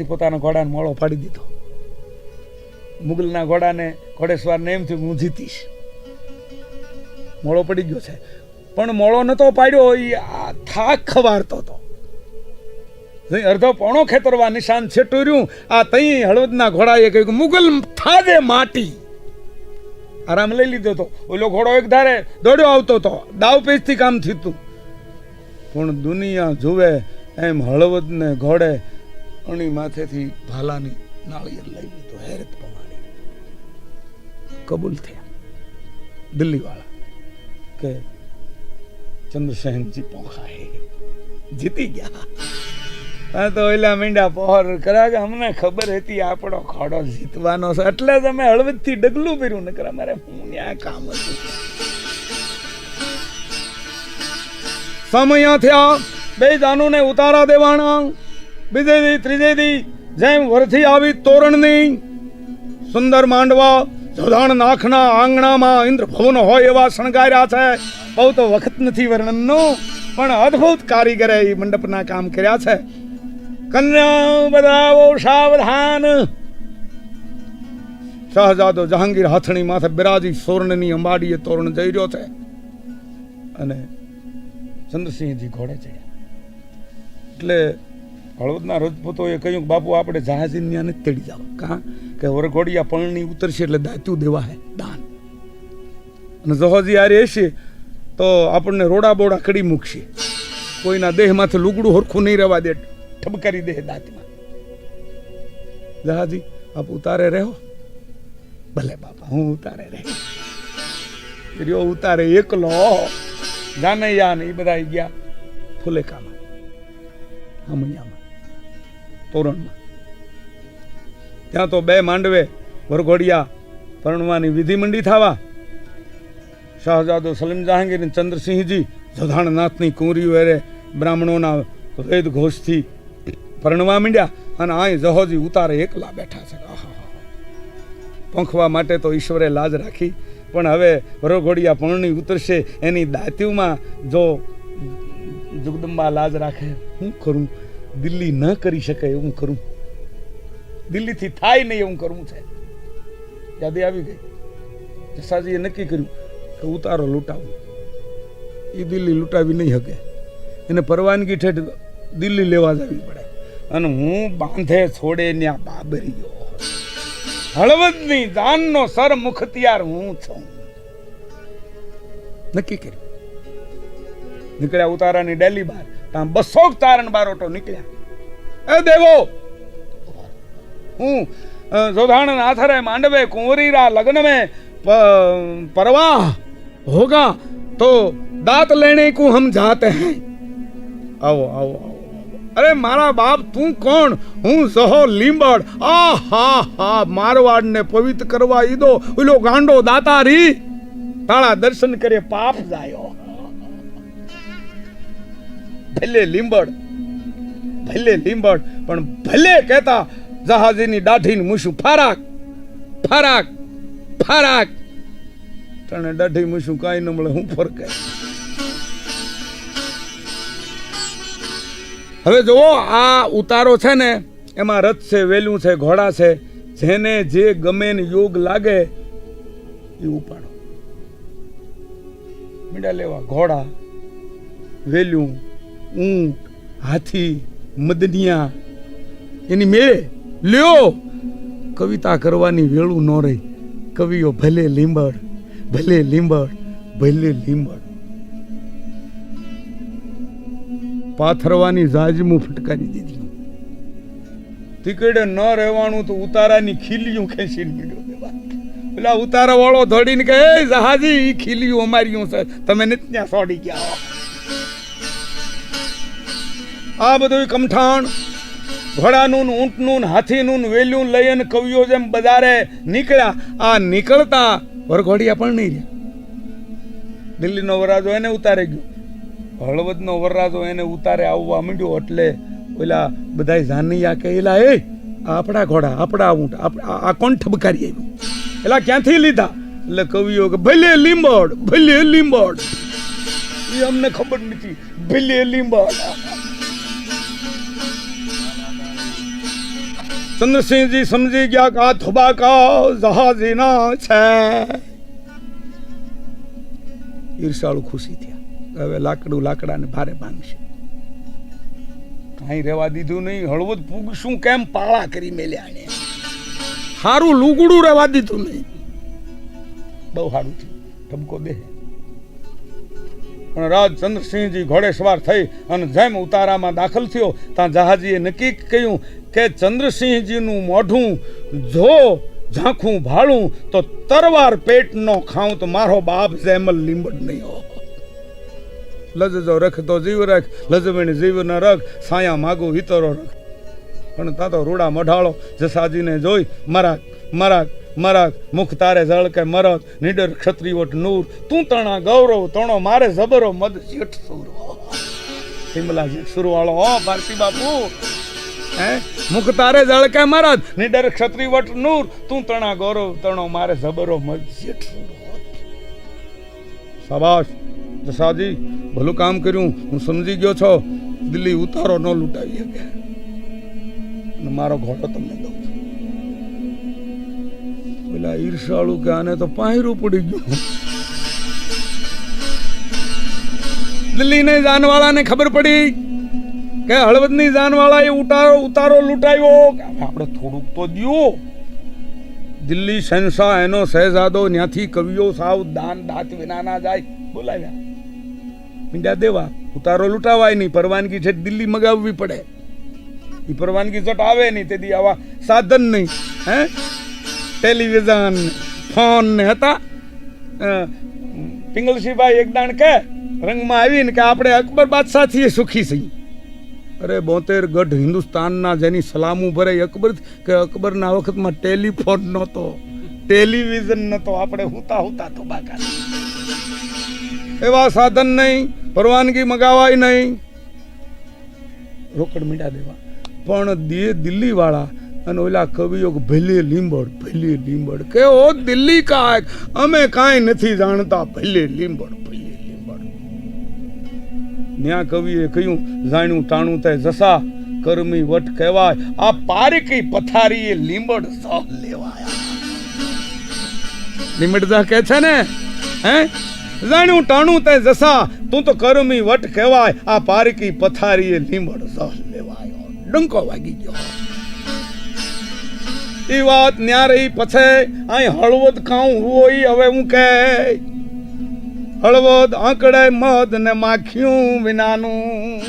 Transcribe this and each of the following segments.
પોતાના ઘોડાને મોળો પાડી દીધો. મુગલના ઘોડાને ઘોડેસવારને એમ થયું હું જીતીશ, મોળો પડી ગયો છે. પણ મોળો નતો પાડ્યો, એ થાક ખવારતો હતો. અડધો પોણો ખેતરવા નિશાન છેટુર્યું. આ તઈ હળવદના ઘોડાએ કહ્યું મુગલ થાજે માટી. આરામ લઈ લીધો હતો. ઓલો ઘોડો એક ધારે દોડ્યો આવતો હતો, દાવ પેચથી કામ થયું. પણ દુનિયા જુએ એમ હળવદને ઘોડે અણી માથેથી ભાલાની નાળિયેર લઈ લીધો. હેરત પ્રમાણે કબૂલ થયા દિલ્હી વાળા કે ચંદ્રસેનજી પોખા હે, જીતી ગયા. હા તો ઓલા મીંડા પહોર કર્યા કે અમને ખબર હતી આપણો ઘોડો જીતવાનો છે, એટલે જ અમે હળવદ થી ડગલું ભર્યું. નકર અમારે હું ન્યા કામ હતું. સમય થયા, બે જાનુને ઉતારા દેવાના. બીજે દી ત્રીજે દી જેમ વરથી આવી તોરણની સુંદર માંડવા જોધાણ નાખના આંગણામાં ઇન્દ્ર ભવન હોય એવા શણગાર્યા છે. બહુ તો વખત નથી વર્ણનનું, પણ અદ્ભુત કારીગરે એ મંડપના કામ કર્યા છે. કન્યા બધાવો સાવધાન. શહજાદો જહાંગીર હાથણી માથે બિરાજી સોરણની અંબાડીએ તોરણ જઈ રહ્યો છે અને ચંદ્રસિંહજી ઘોડે ચડ્યા. એટલે હળવદના રાજપૂતોએ કહ્યું કે બાપુ આપણે જહાજી ત્યાં નથી ચડી જાવ, કાં કે વરઘોડિયા પણની ઉતરશે એટલે દાત્યું દેવા હે દાન, અને જહાજી હારે હશે તો આપણને રોડા બોડા કડી મૂકશે, કોઈના દેહમાંથી લુગડું હરખું નહીં રહેવા દે, ઠબકારી દે દાંતમાં. જહાજી આપ ઉતારે રહો. ભલે બાપા હું ઉતારે રહ્યો. ઉતારે એકલો જાનૈયા ને એ બધા ગયા ફુલેકામાં, હમૈયામાં, તોરણમાં. ત્યાં તો બે માંડવે વરઘોડિયા પરણવાની વિધિ મંડી થવા. શાહજાદો સલીમ જહાંગીર અને ચંદ્રસિંહજી જોધાણનાથની કુંવરીઓ એરે બ્રાહ્મણોના વેદ ઘોષથી પરણવા માંડ્યા. અને આ જહોજી ઉતારે એકલા બેઠા છે. પંખવા માટે તો ઈશ્વરે લાજ રાખી, પણ હવે વરઘોડિયા પરણી ઉતરશે એની દાત્યુમાં જો જગદંબા લાજ રાખે, હું કરું? દિલ્હી ન કરી શકે એવું કરું, દિલ્હીથી થાય નહીં એવું કરવું છે. યાદી આવી ગઈ. જસાજીએ નક્કી કર્યું કે ઉતારો લૂંટાવું. એ દિલ્હી લૂંટાવી નહીં શકે, એને પરવાનગી ઠેઠ દિલ્હી લેવા જવી પડે. અને હું બાંધે છોડે ન્યા બાબરીઓ, હળવદની જાનનો સર મુખતિયાર હું છું. નક્કી કર્યું. નીકળ્યા ઉતારાની ડેલી બાર. ત્યાં 200 તારણ બારોટો નીકળ્યા. એ દેવો, હું જોધાણ નાથરે માંડવે કુંવરીરા લગ્ન में परवाह होगा तो दांत लेने को हम जाते हैं. आओ आओ आओ. अरे मारा बाप તું કોણ? હું સહો લીંબડ. આ હા હા, મારવાડ ને પવિત્ર કરવા ઈદો ઓલો ગાંડો દાતારી. તાળા દર્શન કરે પાપ જાયો. ભલે લીંબડ, ભલે લીંબડ, પણ ભલે કહેતા જહાજીની દાઢીને મૂછું ફારાક ફારાક ફારાક. તને દાઢી મૂછું કાંઈ ન મળે, હું ફરકે. હવે જુઓ, આ ઉતારો છે ને એમાં રથ છે, વેલું છે, ઘોડા છે. જેને જે ગમે ને યોગ લાગે એ ઉપાડો. મીંડા લેવા ઘોડા, વેલું, ઊંટ, હાથી, મદનિયા એની મેળે લ્યો. કવિતા કરવાની વેળું ન રહી. કવિઓ ભલે લીંબડ, ભલે લીંબડ, ભલે લીંબડ. પાથરવાની જાજમું ફટકારી દીધી. તીકડે ન રહેવાનું તો ઉતારાની ખીલિયું ખેંચીને પીડ્યો દેવા. પેલા ઉતારા વાળો ધોડીને કહે જહાજી ઈ ખીલિયું અમારી છે, તમે નથી ત્યાં સોડી ગયા. આ બધું કમઠાણ ઘોડાનું, ઊંટનું, હાથીનું, વેલ્યું લઈને કવિઓ જેમ બજારે નીકળ્યા. આ નીકળતા વરઘોડિયા પણ નહીં રહ્યા. દિલ્હીનો વરરાજો એને ઉતારે ગયો, હળવદનો વરરાજો એને ઉતારે આવવા માંડ્યો. એટલે ઓલા બધા જાનૈયા કહેલા એ આપણા ઘોડા, આપણા ઊંટ, આ કોણ ઠબકારી આવ્યું? એલા ક્યાંથી લીધા? એટલે કવિઓ કે ભલે લીંબડ, ભલે લીંબડ. એ અમને ખબર નથી, ભલે લીંબડ. ચંદ્રસિંહજી સમજી ગયા કે આ ધોબાકા જહાજીના છે. ઈર્ષાળુ ખુશી થયા. હવે લાકડાને ભારે ભાંગશે. કાંઈ રહેવા દીધું નહીં. હળવદ પૂગશું કેમ પાળા કરી મેલ્યા ને. સારું લુગડું રહેવા દીધું નહીં. બહુ સારું થયું. ઠપકો દે. પણ રાજ ચંદ્રસિંહજી ઘોડે સવાર થઈ અને જેમ ઉતારામાં દાખલ થયો ત્યાં જહાજીએ નક્કી કહ્યું કે ચંદ્રસિંહજીનું મોઢું જો ઝાંખું ભાળું તો તરવાર પેટ નો ખાઉં તો મારો બાપ જેમલ લીંબડ નહીં હો. લજજો રખ તો જીવ રખ, લજવીણ જીવ ન રખ, સાયા માગું વિતરો રખ. પણ તા તો રૂડા મઢાળો જસાજીને જોઈ મરાક મરાક મરાક મુખ તારે જળ કે મરક નીડર ક્ષત્રિયોટ નૂર તું તણા ગૌરવ તણો મારે જબરો મદ જેઠ સુર. સિમલા જેઠ સુર વાળો હો ભારતી બાપુ. હે મુખ તારે જળ કે મરદ નીડર ક્ષત્રિયોટ નૂર તું તણા ગૌરવ તણો મારે જબરો મદ જેઠ સુર. શાબાશ જસાજી, ભલું કામ કર્યું. હું સમજી ગયો છો દિલ્હી ઉતારો ન લૂંટાવી શકે અને મારો ઘોડો તમને દઉં છું. પેલા ઈર્ષાળુ કે આને તો પાયરું પડી ગયું. દિલ્હી ને જાનવાળાને ખબર પડી કે હળવદ ની જાનવાળા એ ઉતારો લૂંટાયો. આપણે થોડુંક તો દ્યો. દિલ્હી શહેનશાહ એનો શહેજાદો ત્યાંથી કવિઓ સાવ દાન દાત વિના ના જાય બોલાવ્યા. મીંડા દેવા ઉતારો લૂંટાવાય નહીં. પરવાનગી છે દિલ્હી મગાવવી પડે. એ પરવાનગી જટ આવે નહીં તેથી આવા સાધન નહીં. હે ટેલિવિઝન ફોન ને હતા. પિંગલસિંહભાઈ એક દાણ કે રંગમાં આવીને કે આપણે અકબર બાદશાહથી સુખી છીએ. અરે 72 ગઢ હિન્દુસ્તાનના જેની સલામું ભરે અકબર કે અકબરના વખતમાં ટેલિફોન નહોતો, ટેલિવિઝન નહોતો. આપણે હુતા હુતા તો બાકા એવા સાધન નહીં, પરવાનગી મગાવાય નહીં. રોકડ મીંડા દેવા. પણ દિલ્હી વાળા અને ઓલા કવિઓ ભલે લીંબડ કે ઓ દિલ્હી કાંઈક અમે કાંઈ નથી જાણતા. ભલે લીંબડ. ન્યા કવિએ કહ્યું જાણ્યું ટાણું તે જસા કરમી વટ કહેવાય. આ પારકી પથારીએ લીંબડ સહ લેવાયા. લીંબડ જા કે છે ને હે જાણ્યું ટાણું તે જસા તું તો કરમી વટ કહેવાય. આ પારકી પથારીએ લીંબડ સહ લેવાયો. ડંકો વાગી ગયો. એ વાત ન્યા રહી. પછી અહીં હળવદ ખાઉં હોય. હવે હું કે હળવદ આંકડે મધ ને માખ્યું વિનાનું.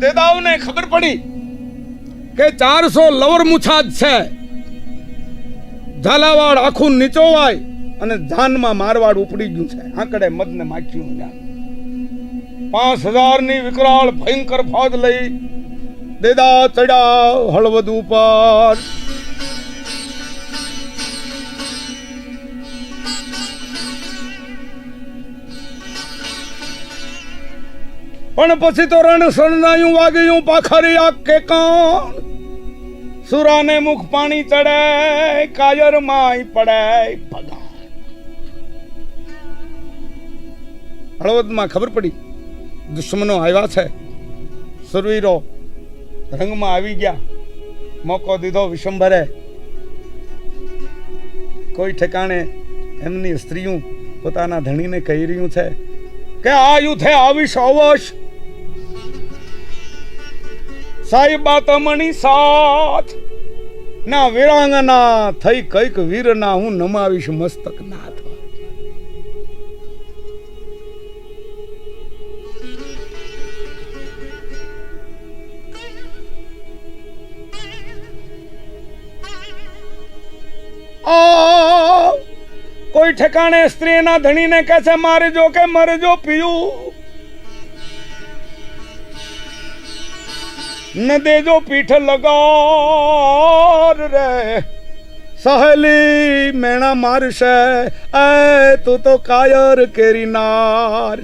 દેદાવને ખબર પડી કે 400 લવર મુછાદ છે. ઝાલાવાડ આખું નીચોવાય અને જાનમાં મારવાડ ઉપડી ગયું છે. આંકડે મદને માખ્યું. 5000 ની વિકરાળ ભયંકર ફોજ લઈ દેદા ચડ્યા હળવદ ઉપર. પણ પછી તો રણ સણનાયું વાગ્યું પાખરી આકે કાન. સુરાને મુખ પાણી ચડે કાયર માય પડે ભગા. હળવદમાં ખબર પડી દુશ્મનો આવ્યા છે. સુરવીરો રંગમાં આવી ગયા. મોકો દીધો વિશંભરે. કોઈ ઠેકાણે એમની સ્ત્રીઓ પોતાના ધણીને કહી રહ્યું છે કે આ યુદ્ધે આવીશ અવશ. સાહેબા તમણી સાથ ના વીરાંગના થઈ કઈક વીરના હું નમાવીશ મસ્તક નાથ. કોઈ ઠેકાણે સ્ત્રીના ધણીને કહે છે મારજો કે મરજો પીયું. ન દેજો પીઠ લગાર રે સહેલી મેણા મારશે એ તું તો કાયર કેરી નાર.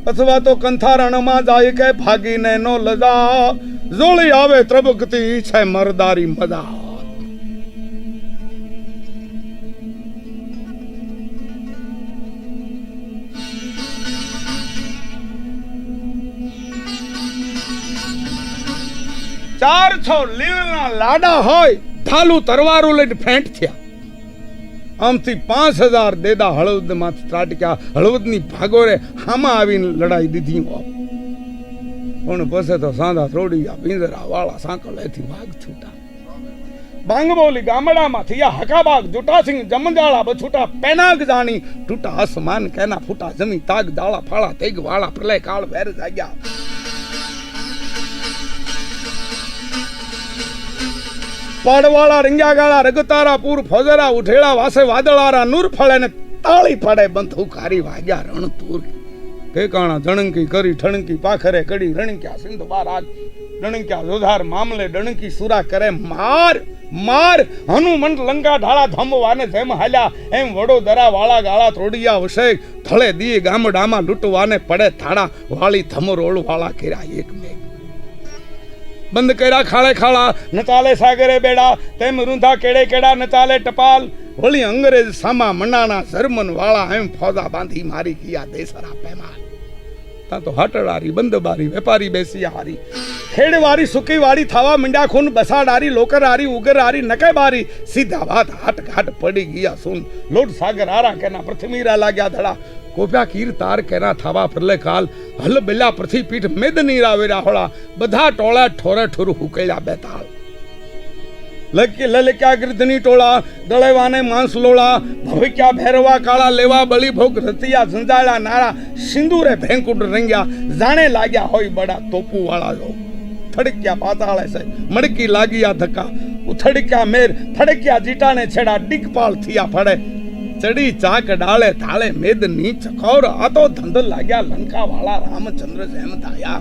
અથવા તો કંથા રણમાં જાય કે ભાગીને નો લજા, જોળી આવે ત્રબકતી છે મરદારી મજા. ચાર છો લીલના લાડા હોય, ઢાલું તરવારું લઈને ફેંટ થયા. આમથી 5000 દેદા હળવદ માંથી ત્રાટક્યા. હળવદની ભાગોરે હામાં આવીને લડાઈ દીધી હો. પણ પછી તો સાંધા ત્રોડિયા, પિંજરા વાળા સાંકળેથી વાઘ છૂટા. બાંગબોલી ગામડામાં થયા હકાબાગ, જુટાસિંહ જમજાળા બછૂટા. પેનાગ જાણી તૂટા આસમાન કેના ફૂટા. જમી તાગ દાળા ફાળા તેગ વાળા પ્રલય કાળ વેર જાગ્યા. પાડવાળા રંગ્યા ગાળા રગતારા પૂર ફોજરા ઉઠેડા વાસે વાદળારા નૂર ફળે ને તાળી પડે બંધુક હારી વાગ્યા રણતુર. કેકાણા જણંકી કરી ઠણકી પાખરે કડી રણક્યા સિંધ બારાગ. ડણક્યા જોધાર મામલે ડણકી સુરા કરે માર માર. હનુમંત લંકા ઢાળા ધમવાને જેમ હાલ્યા એમ વડોદરા વાળા ગાળા ત્રોડિયા વશે. થળે દી ગામડામાં લૂંટવાને પડે થાળા. વાળી ધમરોળ વાળા કર્યા એક મેઘ. બંધ કર્યા ખાળે ખાળા, નચાલે સાગરે બેડા. તેમ રૂંધા કેડે કેડા નચાલે ટપાલ. વળી અંગ્રેજ સામા મનાના જર્મન વાળા એમ ફોજા બાંધી મારી ગયા દેસરા પેમાલ. તા તો હટડારી બંદબારી વેપારી બેસી હારી. ખેડવારી સુકીવારી થવા મંડ્યા ખૂન. બસાડારી લોકરારી ઉગરારી નકેબારી. સીધા વાત હાટ ઘાટ પડી ગયા સુન. લોટ સાગર આરા કેના પ્રથમીરા લાગ્યા ધડા. કોપ્યા કીર તાર કેના થાવા પ્રલય કાલ. હલ બેલા પ્રથી પીઠ મેદની રાવેરા હોળા. બધા ટોળા ઠોરે ઠોર હુકેલા બેતાળ. લલક્યા ગીર્ધની ટોળા, દળેવાને માંસ લોળા. ભવિક્યા ભેરવા કાળા, લેવા બળી ભોગ રતિયા ઝંઝાળા નાળા. સિંદૂરે ભેંકુડ રંગ્યા, જાણે લાગ્યા હોય બડા તોપુ વાળા જો. થડક્યા પાતાળે છે મડકી લાગ્યા ધક્કા. ઉથડક્યા મેર થડક્યા જીટાને છેડા. ડીકપાળ થયા ફળે ચડી ચાક ડાળે થાળે મેદની ચકોર. આ તો ધંધ લાગ્યા લંકા વાળા રામચંદ્ર જેમ થાયા.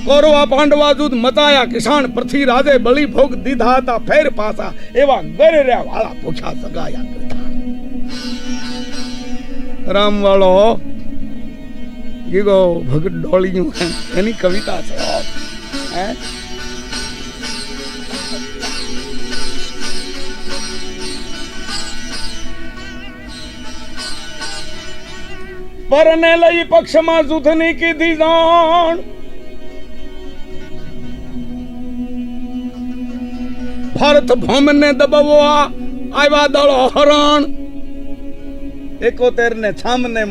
કૌરવા પાંડવા જુદ મચાયા કિસાન. પૃથ્વી રાજે બળી ભોગ દીધા હતા ફેર પાસા. એવા ગરેર્યા વાળા ભૂખ્યા સગાયા કૃતા. રામ વાળો ગીગો ભગત ડોળિયું એની કવિતા છે. હે પરને લઈ પક્ષમાં જૂથની કીધી જાણ. ભારત ભૌમને દબાવવા આવ્યા દળો હરણ. 71 ને છામને